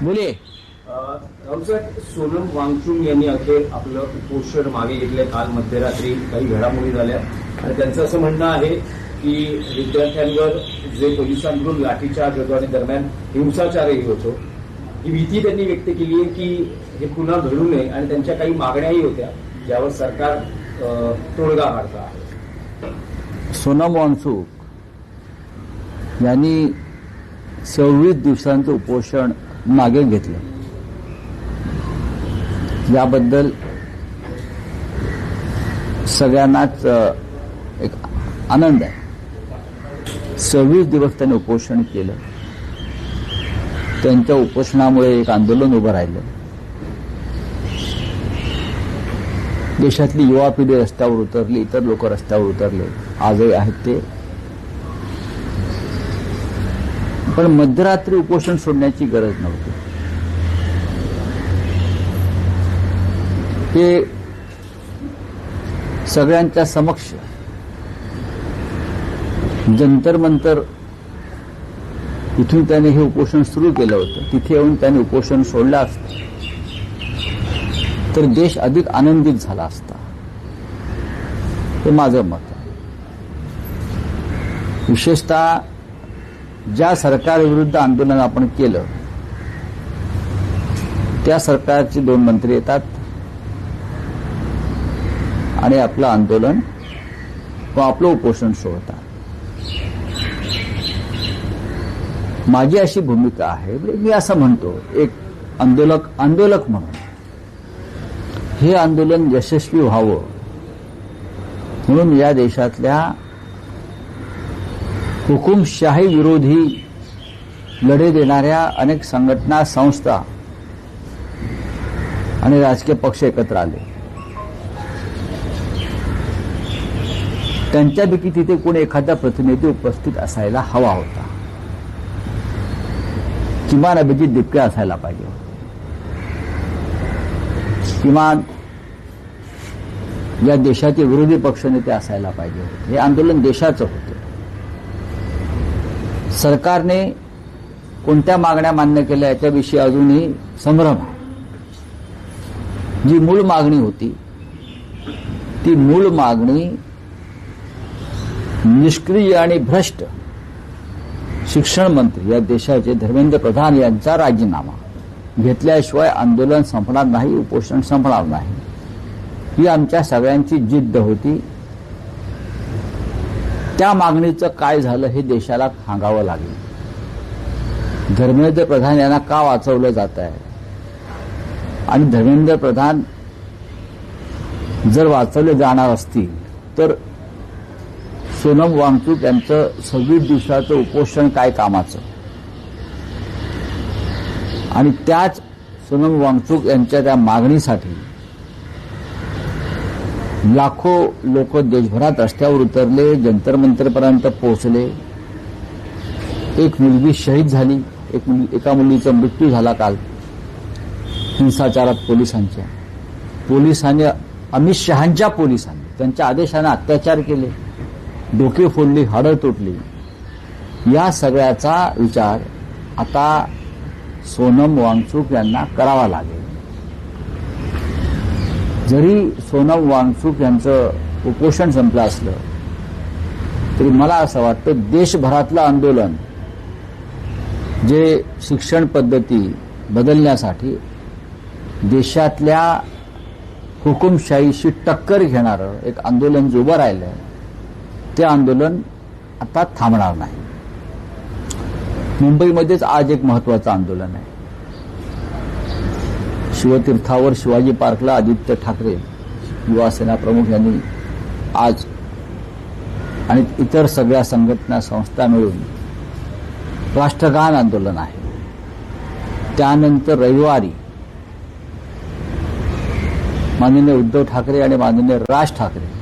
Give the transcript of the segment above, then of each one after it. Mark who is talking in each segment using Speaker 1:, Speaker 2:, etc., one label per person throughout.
Speaker 1: बोलिये.
Speaker 2: राऊसाहेब, सोनम वांगचुक यांनी अखेर आपलं उपोषण मागे घेतलंय. काल मध्यरात्री काही घडामोडी झाल्या आणि त्यांचं असं म्हणणं आहे की विद्यार्थ्यांवर जे पोलिसांकडून लाठीचार्ज होतो आणि दरम्यान हिंसाचारही होतो, ही भीती त्यांनी व्यक्त केली आहे की हे पुन्हा घडू नये आणि त्यांच्या काही मागण्याही होत्या ज्यावर सरकार तोडगा काढतं आहे.
Speaker 1: सोनम वांगचुक यांनी 26 दिवसांचं उपोषण मागे घेतलं. याबद्दल सगळ्यांनाच एक आनंद आहे. 26 दिवस त्यांनी उपोषण केलं. त्यांच्या उपोषणामुळे एक आंदोलन उभं राहिलं. देशातली युवा पिढी रस्त्यावर उतरली, इतर लोक रस्त्यावर उतरले, आजही आहेत ते. पण मध्यरात्री उपोषण सोडण्याची गरज नव्हती. हे सगळ्यांच्या समक्ष जंतर मंतर इथून त्याने हे उपोषण सुरू केलं होतं. तिथे येऊन त्याने उपोषण सोडलं असतं तर देश अधिक आनंदित झाला असता, हे माझं मत आहे. विशेषतः ज्या सरकारविरुद्ध आंदोलन आपण केलं त्या सरकारचे 2 मंत्री येतात आणि आपलं आंदोलन व आपलं उपोषण सोडतात. माझी अशी भूमिका आहे, मी असं म्हणतो एक आंदोलक म्हणून हे आंदोलन यशस्वी व्हावं म्हणून या देशातल्या हुकुमशाही विरोधी लढे देणाऱ्या अनेक संघटना, संस्था आणि राजकीय पक्ष एकत्र आले. त्यांच्यापैकी तिथे कोणी एखादा प्रतिनिधी उपस्थित असायला हवा होता. किमान अभिजित दिपके असायला पाहिजे. किमान या देशाचे विरोधी पक्षनेते असायला पाहिजे. हे आंदोलन देशाचं होतं. सरकारने कोणत्या मागण्या मान्य केल्या याच्याविषयी अजूनही संभ्रम आहे. जी मूळ मागणी होती ती मूळ मागणी निष्क्रिय आणि भ्रष्ट शिक्षण मंत्री या देशाचे धर्मेंद्र प्रधान यांचा राजीनामा घेतल्याशिवाय आंदोलन संपणार नाही, उपोषण संपणार नाही, ही आमच्या सगळ्यांची जिद्द होती. त्या मागणीचं काय झालं हे देशाला सांगावं लागेल. धर्मेंद्र प्रधान यांना का वाचवलं जात आहे आणि धर्मेंद्र प्रधान जर वाचवले जाणार असतील तर सोनम वांगचुक यांचं 26 दिवसाचं उपोषण काय कामाचं. आणि त्याच सोनम वांगचुक यांच्या त्या मागणीसाठी लाखो लोक देशभरात रस्त्यावर उतरले, जंतर मंतरपर्यंत पोहोचले. एक मुलगी शहीद झाली, एका मुलीचा मृत्यू झाला काल हिंसाचारात पोलिसांनी अमित शहांच्या पोलिसांनी त्यांच्या आदेशाने अत्याचार केले, डोके फोडली, हाडं तुटली. या सगळ्याचा विचार आता सोनम वांगचुक यांना करावा लागेल. जरी सोनम वांगचुक यांचं उपोषण संपलं असलं तरी मला असं वाटतं देशभरातलं आंदोलन जे शिक्षण पद्धती बदलण्यासाठी देशातल्या हुकुमशाहीशी टक्कर घेणारं एक आंदोलन जे उभं राहिलंय ते आंदोलन आता थांबणार नाही. मुंबईमध्येच आज एक महत्वाचं आंदोलन आहे. शिवतीर्थावर शिवाजी पार्कला आदित्य ठाकरे युवासेना प्रमुख यांनी आज आणि इतर सगळ्या संघटना संस्था मिळून राष्ट्रगान आंदोलन आहे. त्यानंतर रविवारी माननीय उद्धव ठाकरे आणि माननीय राज ठाकरे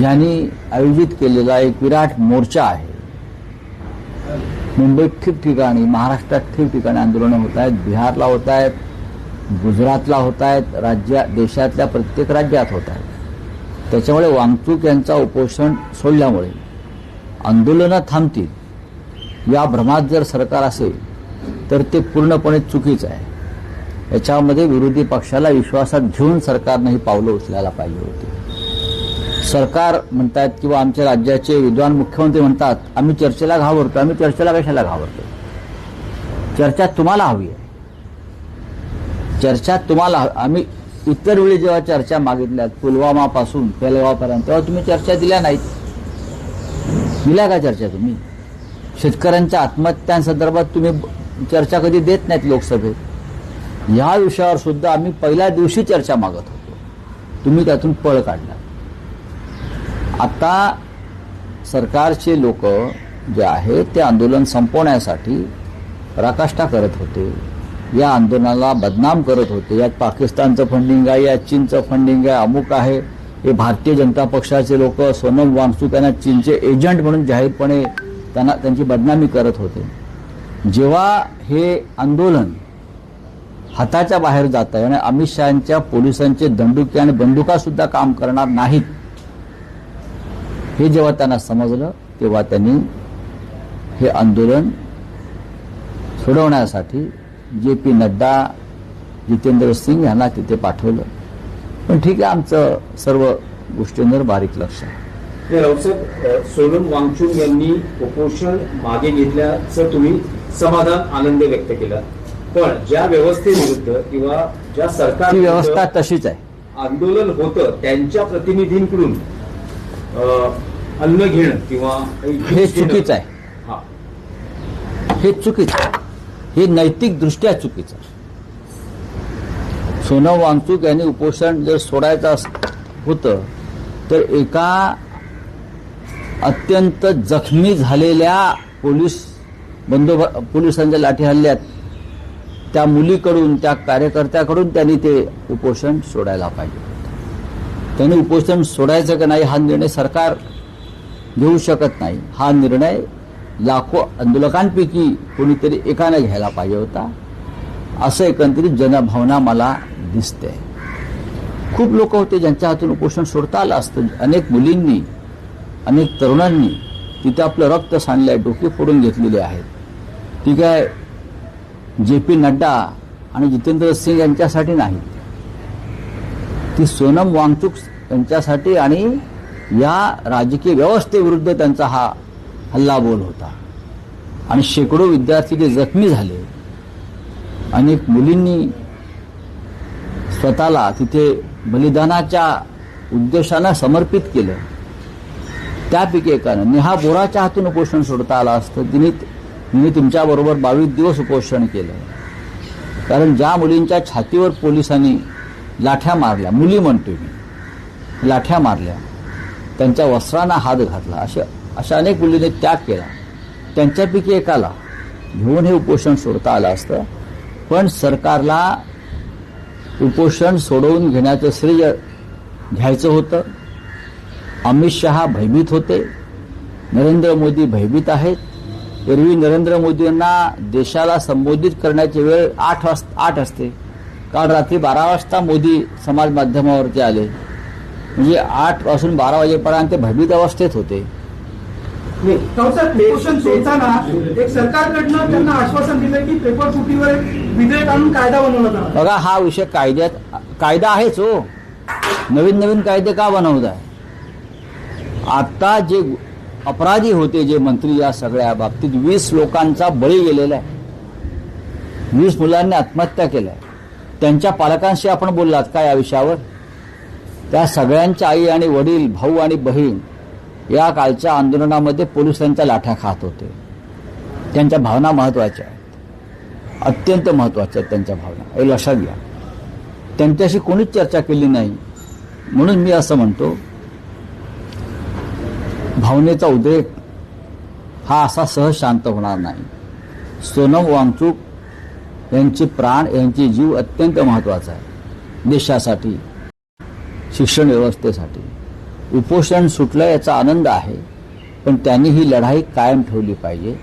Speaker 1: यांनी आयोजित केलेला एक विराट मोर्चा आहे. मुंबईत ठिकठिकाणी, महाराष्ट्रात ठिकठिकाणी आंदोलनं होत आहेत. बिहारला होत आहेत, गुजरातला होत आहेत, देशातल्या प्रत्येक राज्यात होत आहेत. त्याच्यामुळे वांगचुक यांचा उपोषण सोडल्यामुळे आंदोलनं थांबतील या भ्रमात जर सरकार असेल तर ते पूर्णपणे चुकीचं आहे. याच्यामध्ये विरोधी पक्षाला विश्वासात घेऊन सरकारनं ही पावलं उचलायला पाहिजे होती. सरकार म्हणतात किंवा आमच्या राज्याचे विद्वान मुख्यमंत्री म्हणतात आम्ही चर्चेला घाबरतो. आम्ही चर्चेला कशाला घाबरतो? चर्चा तुम्हाला हवी आहे. चर्चा तुम्हाला आम्ही इतर वेळी जेव्हा चर्चा मागितल्यात पुलवामापासून पेलगावपर्यंत तेव्हा तुम्ही चर्चा दिल्या नाहीत. दिल्या का चर्चा तुम्ही? शेतकऱ्यांच्या आत्महत्यांसंदर्भात तुम्ही चर्चा कधी देत नाहीत लोकसभेत. या विषयावर सुद्धा आम्ही पहिल्या दिवशी चर्चा मागत होतो. तुम्ही त्यातून पळ काढला. आता सरकारचे लोक जे आहेत ते आंदोलन संपवण्यासाठी पराकाष्ठा करत होते. या आंदोलनाला बदनाम करत होते. यात पाकिस्तानचं फंडिंग आहे, यात चीनचं फंडिंग आहे, अमुक आहे. हे भारतीय जनता पक्षाचे लोक सोनम वांगचुक यांना चीनचे एजंट म्हणून जाहीरपणे त्यांची बदनामी करत होते. जेव्हा हे आंदोलन हाताच्या बाहेर जात आहे आणि अमित शहांच्या पोलिसांचे दंडुके आणि बंदुका सुद्धा काम करणार नाहीत हे जेव्हा त्यांना समजलं तेव्हा त्यांनी हे आंदोलन सोडवण्यासाठी JP नड्डा, जितेंद्र सिंग यांना तिथे पाठवलं. पण ठीक आहे, आमचं सर्व गोष्टींवर बारीक लक्ष आहे.
Speaker 2: रावसाहेब, सोनम वांगचुक यांनी उपोषण मागे घेतल्याचं तुम्ही समाधान, आनंद व्यक्त केला. पण ज्या व्यवस्थेविरुद्ध किंवा ज्या सरकार
Speaker 1: ती व्यवस्था तशीच आहे.
Speaker 2: आंदोलन होतं त्यांच्या प्रतिनिधींकडून अन्न घेणं किंवा
Speaker 1: हे चुकीचं आहे.
Speaker 2: हा,
Speaker 1: हे चुकीचं आहे. हे नैतिक दृष्ट्या चुकीचं आहे. सोनम वांगचुक यांनी उपोषण जर सोडायचं होतं तर एका अत्यंत जखमी झालेल्या पोलिसांच्या लाठी हल्ल्यात त्या मुलीकडून, त्या कार्यकर्त्याकडून त्यांनी ते उपोषण सोडायला पाहिजे. त्यांनी उपोषण सोडायचं का नाही हा निर्णय सरकार घेऊ शकत नाही. हा निर्णय लाखो आंदोलकांपैकी कोणीतरी एकाने घ्यायला पाहिजे होता, असं एकंदरीत जनभावना मला दिसते. खूप लोक होते ज्यांच्या हातून उपोषण सोडता आलं असतं. अनेक मुलींनी, अनेक तरुणांनी तिथे आपलं रक्त सांडलंय, डोके फोडून घेतलेले आहेत. ठीक आहे, JP नड्डा आणि जितेंद्र सिंग यांच्यासाठी नाही, ती सोनम वांगचुक यांच्यासाठी आणि या राजकीय व्यवस्थेविरुद्ध त्यांचा हा हल्लाबोल होता. आणि शेकडो विद्यार्थी जे जखमी झाले, अनेक मुलींनी स्वतःला तिथे बलिदानाच्या उद्देशानं समर्पित केलं. त्यापैकी एकानं नेहा बोराच्या हातून उपोषण सोडता आलं असतं. तिने तुमच्याबरोबर 22 दिवस उपोषण केलं. कारण ज्या मुलींच्या छातीवर पोलिसांनी लाठ्या मारल्या, मुली म्हणतोय मी, लाठ्या मारल्या, त्यांच्या वस्त्रांना हात घातला, अशा अनेक मुलींनी त्याग केला. त्यांच्यापैकी एकाला घेऊन हे उपोषण सोडता आलं असतं. पण सरकारला उपोषण सोडवून घेण्याचं श्रेय घ्यायचं होतं. अमित शहा भयभीत होते, नरेंद्र मोदी भयभीत आहेत. एरवी नरेंद्र मोदींना देशाला संबोधित करण्याची वेळ 8 असते. काल रात्री 12 वाजता मोदी समाज माध्यमावरती आले. म्हणजे 8 पासून 12 वाजेपर्यंत ते भयभीत अवस्थेत होते.
Speaker 3: उपोषण सोडताना एक सरकारकडनं त्यांना आश्वासन दिलं की पेपर फुटीवर विधेयक आणून कायदा बनवला जाणार.
Speaker 1: बघा, हा विषय कायदा आहेच हो. नवीन कायदे का बनवत आहे? आता जे अपराधी होते, जे मंत्री, या सगळ्या बाबतीत 20 लोकांचा बळी गेलेला आहे. 20 मुलांनी आत्महत्या केल्या. त्यांच्या पालकांशी आपण बोललात का या विषयावर? त्या सगळ्यांच्या आई आणि वडील, भाऊ आणि बहीण या कालच्या आंदोलनामध्ये पोलिसांच्या लाठ्या खात होते. त्यांच्या भावना महत्वाच्या आहेत, अत्यंत महत्वाच्या आहेत त्यांच्या भावना, हे लक्षात घ्या. त्यांच्याशी कोणीच चर्चा केली नाही. म्हणून मी असं म्हणतो, भावनेचा उद्रेक हा असा सहज शांत होणार नाही. सोनम वांगचुक यांचे प्राण, यांचे जीव अत्यंत महत्वाचा आहे देशासाठी, शिक्षण व्यवस्थेसाठी. उपोषण सुटलं याचा आनंद आहे, पण त्यांनी ही लढाई कायम ठेवली पाहिजे.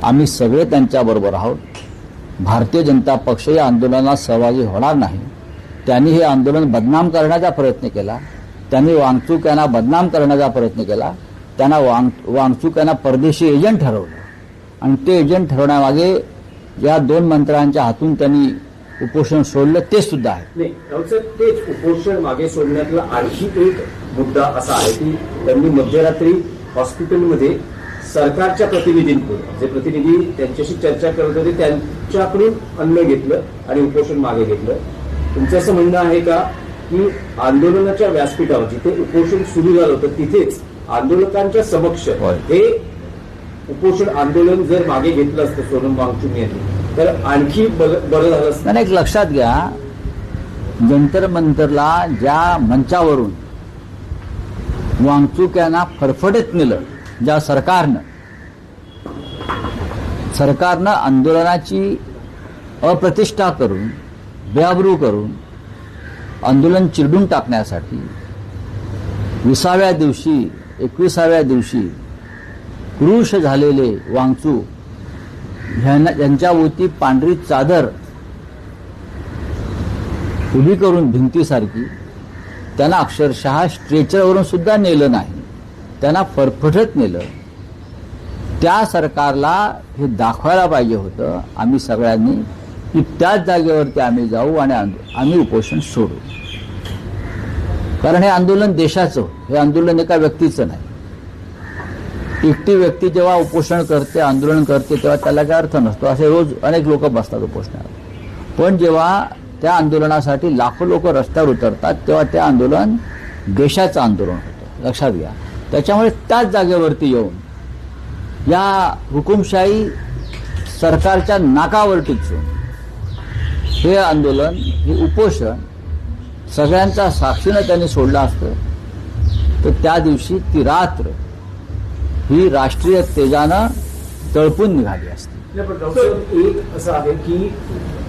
Speaker 1: आम्ही सगळे त्यांच्याबरोबर आहोत. भारतीय जनता पक्ष या आंदोलनात सहभागी होणार नाही. त्यांनी हे आंदोलन बदनाम करण्याचा प्रयत्न केला. त्यांनी वांगचुक यांना बदनाम करण्याचा प्रयत्न केला. त्यांना वांगचुक यांना परदेशी एजंट ठरवलं आणि ते एजंट ठरवण्यामागे या 2 मंत्र्यांच्या हातून त्यांनी उपोषण सोडलं ते सुद्धा आहे.
Speaker 2: नाही राऊतसाहेब, तेच उपोषण मागे सोडण्यातला आणखी एक मुद्दा असा आहे की त्यांनी मध्यरात्री हॉस्पिटलमध्ये सरकारच्या प्रतिनिधींकडून, जे प्रतिनिधी त्यांच्याशी चर्चा करत होते त्यांच्याकडून अन्न घेतलं आणि उपोषण मागे घेतलं. तुमचं असं म्हणणं आहे का की आंदोलनाच्या व्यासपीठावर जिथे उपोषण सुरू झालं होतं तिथेच आंदोलकांच्या समक्ष हे उपोषण आंदोलन जर मागे घेतलं असतं सोनम वांगचुक यांनी तर आणखी बरं झालं असतं?
Speaker 1: एक लक्षात घ्या, जंतर मंतरला ज्या मंचावरून वांगचुक यांना फरफटत नेलं, ज्या सरकारनं आंदोलनाची अप्रतिष्ठा करून, बेआबरू करून आंदोलन चिरडून टाकण्यासाठी 20व्या दिवशी 21व्या दिवशी क्रूश झालेले वांगचुक यांच्यावरती पांढरी चादर उभी करून भिंतीसारखी त्यांना अक्षरशः स्ट्रेचरवरून सुद्धा नेलं नाही, त्यांना फरफटत नेलं. त्या सरकारला हे दाखवायला पाहिजे होतं आम्ही सगळ्यांनी की त्याच जागेवरती आम्ही जाऊ आणि आम्ही उपोषण सोडू. कारण हे आंदोलन देशाचं, हे आंदोलन एका व्यक्तीचं नाही. एकटी व्यक्ती जेव्हा उपोषण करते, आंदोलन करते, तेव्हा त्याला काय अर्थ नसतो. असे रोज अनेक लोक बसतात उपोषणाला. पण जेव्हा त्या आंदोलनासाठी लाखो लोक रस्त्यावर उतरतात तेव्हा ते आंदोलन देशाचं आंदोलन होतं, लक्षात घ्या. त्याच्यामुळे त्याच जागेवरती येऊन या हुकुमशाही सरकारच्या नाकावर टिचून हे आंदोलन, हे उपोषण सगळ्यांच्या साक्षीनं त्यांनी सोडलं असतं तर त्या दिवशी ती रात्र ही राष्ट्रीय तेजानं तळपून निघाली असते.
Speaker 2: एक असं आहे की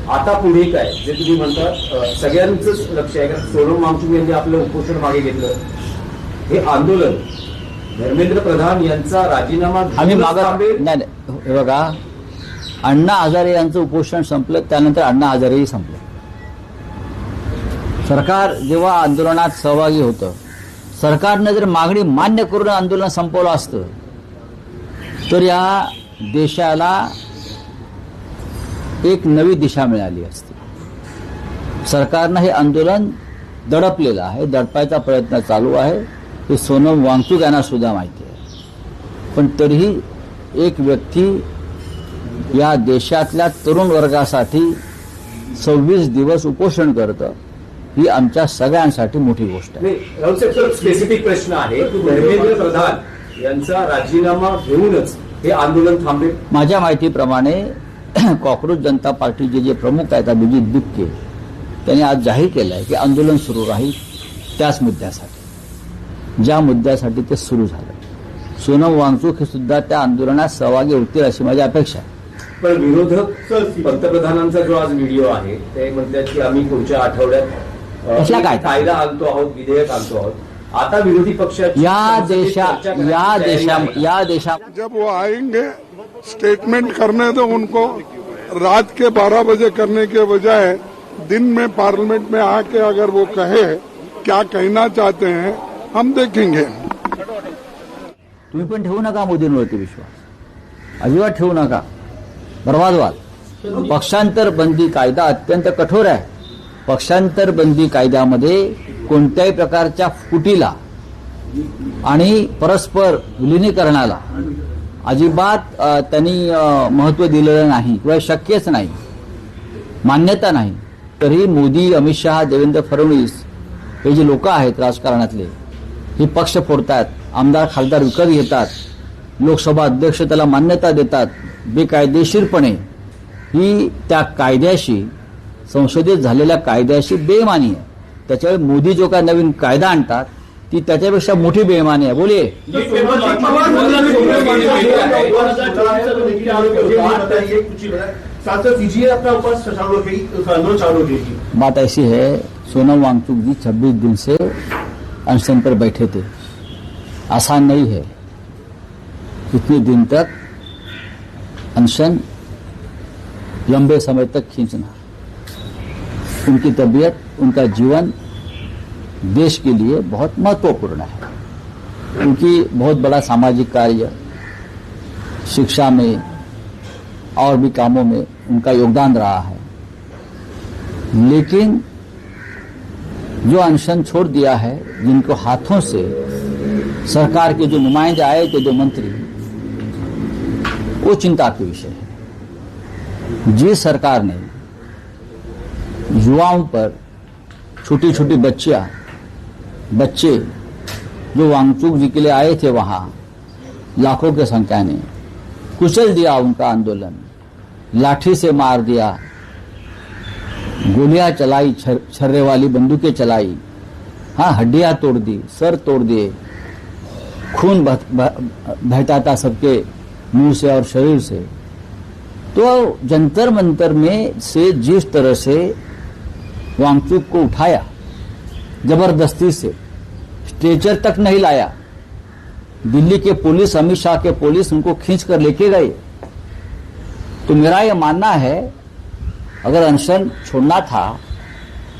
Speaker 2: आता पुढे काय, जे तुम्ही म्हणता सगळ्यांचंच लक्ष आहे. कारण सोनम वांगचुक यांनी आपलं उपोषण मागे घेतलं, हे आंदोलन धर्मेंद्र प्रधान यांचा राजीनामा
Speaker 1: आम्ही नाही, हे बघा, अण्णा हजारे यांचं उपोषण संपलं, त्यानंतर अण्णा हजारेही संपलं. सरकार जेव्हा आंदोलनात सहभागी होतं, सरकारनं जर मागणी मान्य करून आंदोलन संपवलं असतं तर या देशाला एक नवी दिशा मिळाली असती. सरकारनं हे आंदोलन दडपलेलं आहे, दडपायचा प्रयत्न चालू आहे, हे सोनम वांगचुक यांना सुद्धा माहिती आहे. पण तरीही एक व्यक्ती या देशातल्या तरुण वर्गासाठी 26 दिवस उपोषण करतं, ही आमच्या सगळ्यांसाठी मोठी गोष्ट आहे.
Speaker 2: राऊतसाहेब, स्पेसिफिक प्रश्न आहे की धर्मेंद्र प्रधान यांचा राजीनामा घेऊनच हे आंदोलन थांबेल?
Speaker 1: माझ्या माहितीप्रमाणे कॉक्रोच जनता पार्टीचे जे प्रमुख आहेत अभिजित बिपके, त्यांनी आज जाहीर केलं आहे की आंदोलन सुरू राहील त्याच मुद्द्यासाठी, ज्या मुद्द्यासाठी ते सुरू झालं. सोनम वांगचुक हे सुद्धा त्या आंदोलनात सहभागी होतील अशी माझी अपेक्षा आहे.
Speaker 2: पण विरोधक पंतप्रधानांचा जो आज व्हिडिओ आहे ते म्हणतात की आम्ही पुढच्या आठवड्यात कायदा आणतो आहोत, विधेयक आणतो आहोत. आता विरोधी पक्ष या देशा
Speaker 4: जब वो आएंगे स्टेटमेंट करने दो उनको. रात के 12 बजे करने के बजाय दिन में पार्लियामेंट में आके अगर वो कहे क्या कहना चाहते हैं हम देखेंगे.
Speaker 1: तुम्ही पण ठेवू नका मोदींवरती विश्वास, अजिबात ठेवू नका, बर्बाद व्हाल. पक्षांतर बंदी कायदा अत्यंत कठोर आहे. पक्षांतर बंदी कायद्यामध्ये कोणत्याही प्रकारच्या फुटीला आणि परस्पर विलिनीकरणाला अजिबात त्यांनी महत्व दिलेलं नाही किंवा शक्यच नाही, मान्यता नाही. तरी मोदी, अमित शहा, देवेंद्र फडणवीस हे जे लोक आहेत राजकारणातले, हे पक्ष फोडतात, आमदार खासदार विकत घेतात, लोकसभा अध्यक्ष त्याला मान्यता देतात बेकायदेशीरपणे. ही त्या कायद्याशी, संसदेत झालेल्या कायद्याशी बेईमानी आहे. त्याच्यामुळे मोदी जो काय नवीन कायदा आणतात ती त्याच्यापेक्षा मोठी बेईमानी आहे. बोलिये. बात ऐसी है, सोनम वांगचुक जी 26 दिन से अनशन पर बैठे थे. आसान नहीं है इतने दिन तक अनशन लंबे समय तक खींचना. उनकी तबीयत, उनका जीवन देश के लिए बहुत महत्वपूर्ण है. उनकी बहुत बड़ा सामाजिक कार्य, शिक्षा में और भी कामों में उनका योगदान रहा है। लेकिन जो अनशन छोड़ दिया है, जिनको हाथों से सरकार के जो नुमाइंदे आए थे, जो मंत्री, वो चिंता का विषय है। जिस सरकार ने युवाओं पर, छोटी छोटी बच्चे जो वांगचुक जी के लिए आए थे वहां लाखों की संख्या ने, कुचल दिया उनका आंदोलन, लाठी से मार दिया, गोलियां चलाई, छर्रे वाली बंदूकें चलाई, हाँ, हड्डियां तोड़ दी, सर तोड़ दिए, खून बहता था सबके मुंह से और शरीर से। तो जंतर मंतर में से जिस तरह से वांगचुक को उठाया, जबरदस्ती से स्ट्रेचर तक नहीं लाया, दिल्ली के पुलिस, अमित शाह के पुलिस उनको खींच कर लेके गए। तो मेरा यह मानना है, अगर अनशन छोड़ना था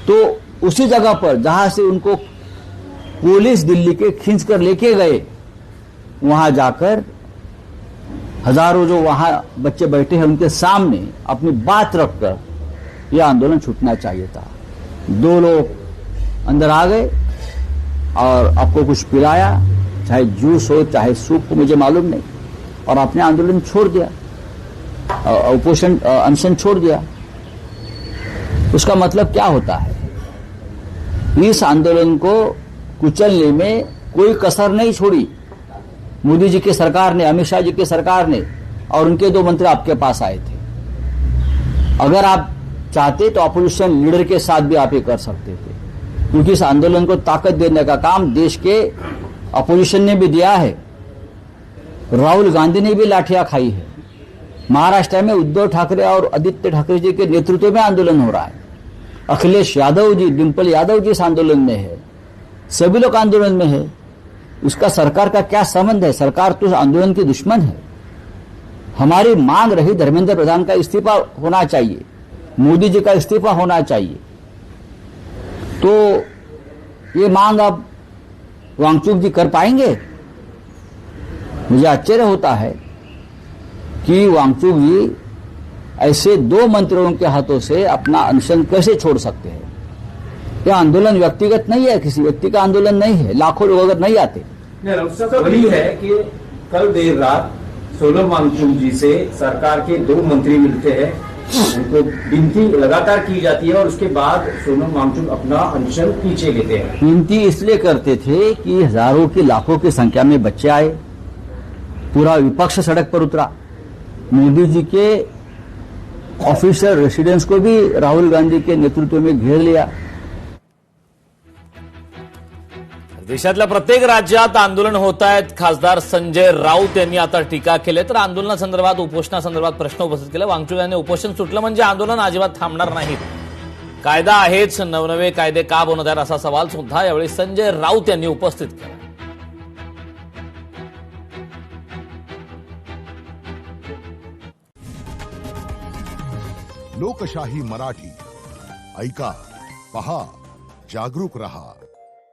Speaker 1: तो उसी जगह पर जहां से उनको पुलिस दिल्ली के खींच कर लेके गए, वहां जाकर हजारों जो वहां बच्चे बैठे हैं उनके सामने अपनी बात रखकर यह आंदोलन छूटना चाहिए था। 2 लोग अंदर आ गए और आपको कुछ पिलाया, चाहे जूस हो चाहे सूप हो, मुझे मालूम नहीं, और आपने आंदोलन छोड़ दिया, उपोषण अनशन छोड़ दिया। उसका मतलब क्या होता है? इस आंदोलन को कुचलने में कोई कसर नहीं छोड़ी मोदी जी की सरकार ने, अमित शाह जी की सरकार ने, और उनके 2 मंत्री आपके पास आए थे। अगर आप चाहते तो अपोजिशन लीडर के साथ भी आप ये कर सकते थे, क्योंकि इस आंदोलन को ताकत देने का काम देश के अपोजिशन ने भी दिया है। राहुल गांधी ने भी लाठियां खाई है। महाराष्ट्र में उद्धव ठाकरे और आदित्य ठाकरे जी के नेतृत्व में आंदोलन हो रहा है। अखिलेश यादव जी, डिंपल यादव जी इस आंदोलन में है, सभी लोग आंदोलन में है। उसका सरकार का क्या संबंध है? सरकार तो आंदोलन की दुश्मन है। हमारी मांग रही धर्मेंद्र प्रधान का इस्तीफा होना चाहिए, मोदी जी का इस्तीफा होना चाहिए। तो ये मांग अब वांगचुक जी कर पाएंगे? मुझे आश्चर्य होता है कि वांगचुक जी ऐसे 2 मंत्रियों के हाथों से अपना अनशन कैसे छोड़ सकते हैं। यह आंदोलन व्यक्तिगत नहीं है, किसी व्यक्ति का आंदोलन नहीं है। लाखों लोग अगर नहीं आते।
Speaker 2: वही है कि कल देर रात सोनम वांगचुक जी से सरकार के 2 मंत्री मिलते हैं, उनको विनती लगातार की जाती है और उसके बाद सोनम वांगचुक अपना अनशन पीछे लेते हैं।
Speaker 1: विनती इसलिए करते थे कि हजारों की, लाखों की संख्या में बच्चे आए, पूरा विपक्ष सड़क पर उतरा, मोदी जी के ऑफिशियल रेसिडेंस को भी राहुल गांधी के नेतृत्व में घेर लिया।
Speaker 5: देशातल्या प्रत्येक राज्यात आंदोलन होत आहेत। खासदार संजय राऊत यांनी आता टीका केली, तर आंदोलनासंदर्भात, उपोषणासंदर्भात प्रश्न उपस्थित केला। वांगचुक यांनी उपोषण सुटलं म्हणजे आंदोलन अजिबात थांबणार नाहीत, कायदा आहेच, नवनवे कायदे का बनवत आहेत असा सवाल सुद्धा यावेळी संजय राऊत यांनी उपस्थित केला।
Speaker 6: लोकशाही मराठी ऐका, पहा, जागरूक रहा।